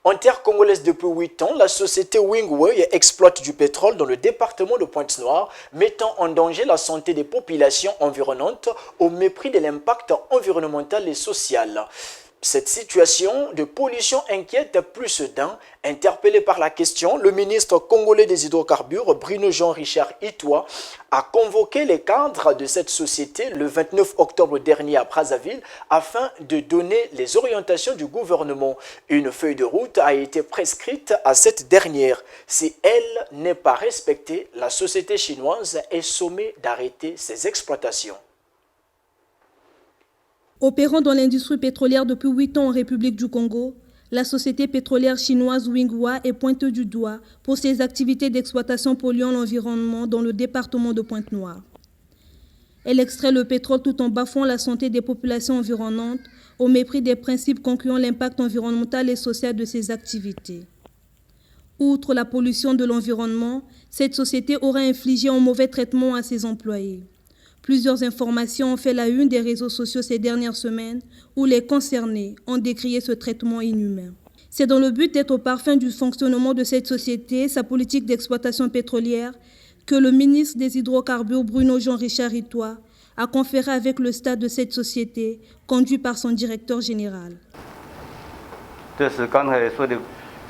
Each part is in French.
En terre congolaise depuis 8 ans, la société Wingway exploite du pétrole dans le département de Pointe-Noire, mettant en danger la santé des populations environnantes au mépris de l'impact environnemental et social. Cette situation de pollution inquiète plus d'un. Interpellé par la question, le ministre congolais des hydrocarbures, Bruno Jean-Richard Itwa, a convoqué les cadres de cette société le 29 octobre dernier à Brazzaville afin de donner les orientations du gouvernement. Une feuille de route a été prescrite à cette dernière. Si elle n'est pas respectée, la société chinoise est sommée d'arrêter ses exploitations. Opérant dans l'industrie pétrolière depuis 8 ans en République du Congo, la société pétrolière chinoise Wingwa est pointée du doigt pour ses activités d'exploitation polluant l'environnement dans le département de Pointe-Noire. Elle extrait le pétrole tout en bafouant la santé des populations environnantes au mépris des principes concluant l'impact environnemental et social de ses activités. Outre la pollution de l'environnement, cette société aurait infligé un mauvais traitement à ses employés. Plusieurs informations ont fait la une des réseaux sociaux ces dernières semaines où les concernés ont décrié ce traitement inhumain. C'est dans le but d'être au parfum du fonctionnement de cette société, sa politique d'exploitation pétrolière, que le ministre des Hydrocarbures, Bruno Jean-Richard Itwa, a conféré avec le stade de cette société, conduit par son directeur général. 这是刚才说的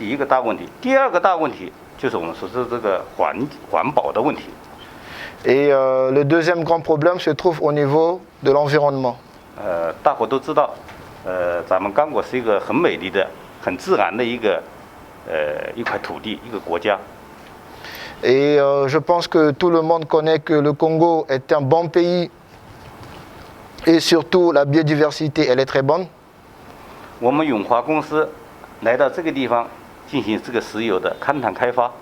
第一个大问题。第二个大问题就是我们说是这个环保的问题。 Et le deuxième grand problème se trouve au niveau de l'environnement. 大伙都知道，咱们刚果是一个很美丽的、很自然的一块土地，一个国家。Et je pense que tout le monde connaît que le Congo est un bon pays et surtout la biodiversité, elle est très bonne. 我们永华公司来到这个地方进行这个石油的勘探开发。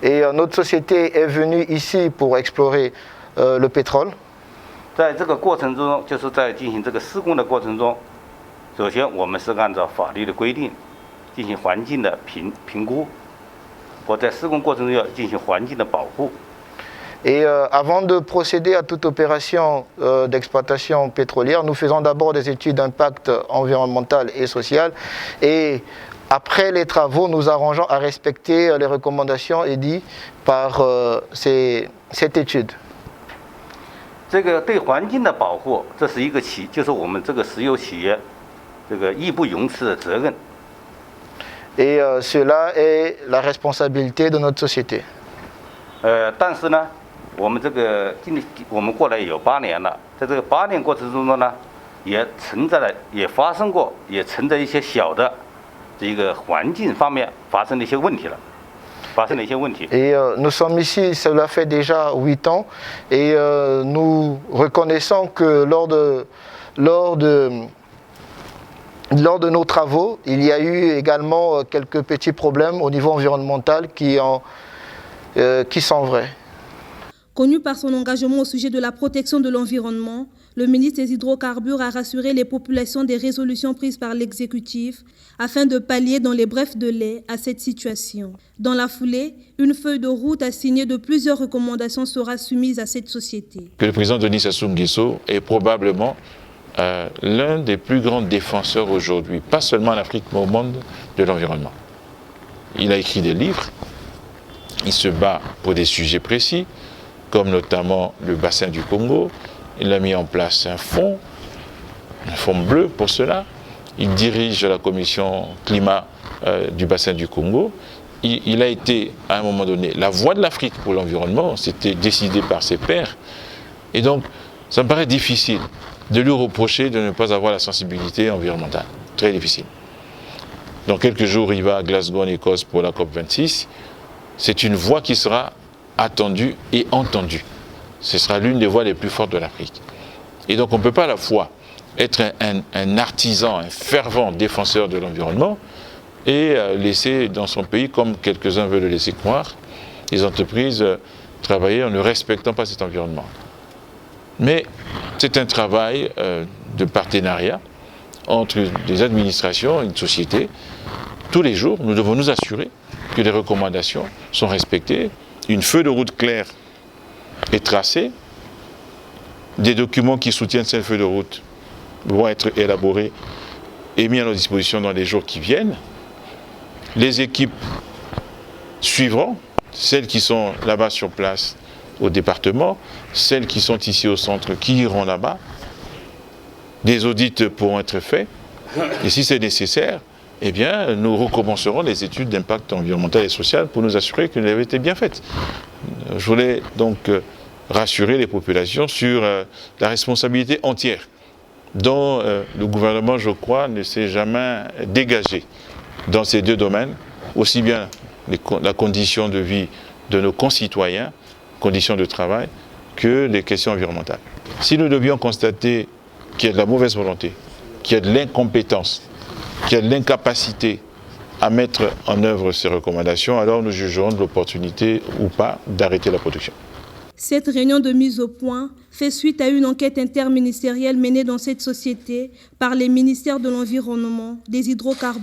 Et notre société est venue ici pour explorer le pétrole. 在这个过程中，就是在进行这个施工的过程中，首先我们是按照法律的规定进行环境的评估，或在施工过程中要进行环境的保护。 Et avant de procéder à toute opération d'exploitation pétrolière, nous faisons d'abord des études d'impact environnemental et social. Et après les travaux, nous arrangeons à respecter les recommandations édites par cette étude. 这个对环境的保护，这是一个就是我们这个石油企业这个义不容辞的责任。 Et cela est la responsabilité de notre société. 但是呢，我们我们过来有8年了，在这个8年过程中呢，也发生过，也存在一些小的。 这个环境方面发生了一些问题了，Et nous sommes ici, cela fait déjà 8 ans, et nous reconnaissons que lors de nos travaux, il y a eu également quelques petits problèmes au niveau environnemental qui sont vrais. Connu par son engagement au sujet de la protection de l'environnement, le ministre des Hydrocarbures a rassuré les populations des résolutions prises par l'exécutif afin de pallier dans les brefs délais à cette situation. Dans la foulée, une feuille de route assignée de plusieurs recommandations sera soumise à cette société. Le président Denis Sassou Nguesso est probablement l'un des plus grands défenseurs aujourd'hui, pas seulement en Afrique, mais au monde de l'environnement. Il a écrit des livres, il se bat pour des sujets précis, comme notamment le bassin du Congo. Il a mis en place un fonds bleu pour cela. Il dirige la commission climat du bassin du Congo. Il a été, à un moment donné, la voix de l'Afrique pour l'environnement. C'était décidé par ses pairs. Et donc, ça me paraît difficile de lui reprocher de ne pas avoir la sensibilité environnementale. Très difficile. Dans quelques jours, il va à Glasgow, en Écosse, pour la COP26. C'est une voix qui sera attendue et entendue. Ce sera l'une des voix les plus fortes de l'Afrique. Et donc on ne peut pas à la fois être un artisan, un fervent défenseur de l'environnement et laisser dans son pays, comme quelques-uns veulent le laisser croire, les entreprises travailler en ne respectant pas cet environnement. Mais c'est un travail de partenariat entre des administrations et une société. Tous les jours, nous devons nous assurer que les recommandations sont respectées, une feuille de route claire est tracée, des documents qui soutiennent cette feuille de route vont être élaborés est mis à notre disposition dans les jours qui viennent. Les équipes suivront, celles qui sont là-bas sur place au département, celles qui sont ici au centre qui iront là-bas. Des audits pourront être faits et si c'est nécessaire, eh bien, nous recommencerons les études d'impact environnemental et social pour nous assurer qu'elles avaient été bien faites. Je voulais donc rassurer les populations sur la responsabilité entière dont le gouvernement, je crois, ne s'est jamais dégagé dans ces deux domaines, aussi bien la condition de vie de nos concitoyens, conditions de travail, que les questions environnementales. Si nous devions constater qu'il y a de la mauvaise volonté, qu'il y a de l'incompétence, qu'il y a de l'incapacité à mettre en œuvre ces recommandations, alors nous jugerons de l'opportunité ou pas d'arrêter la production. Cette réunion de mise au point fait suite à une enquête interministérielle menée dans cette société par les ministères de l'Environnement, des Hydrocarbures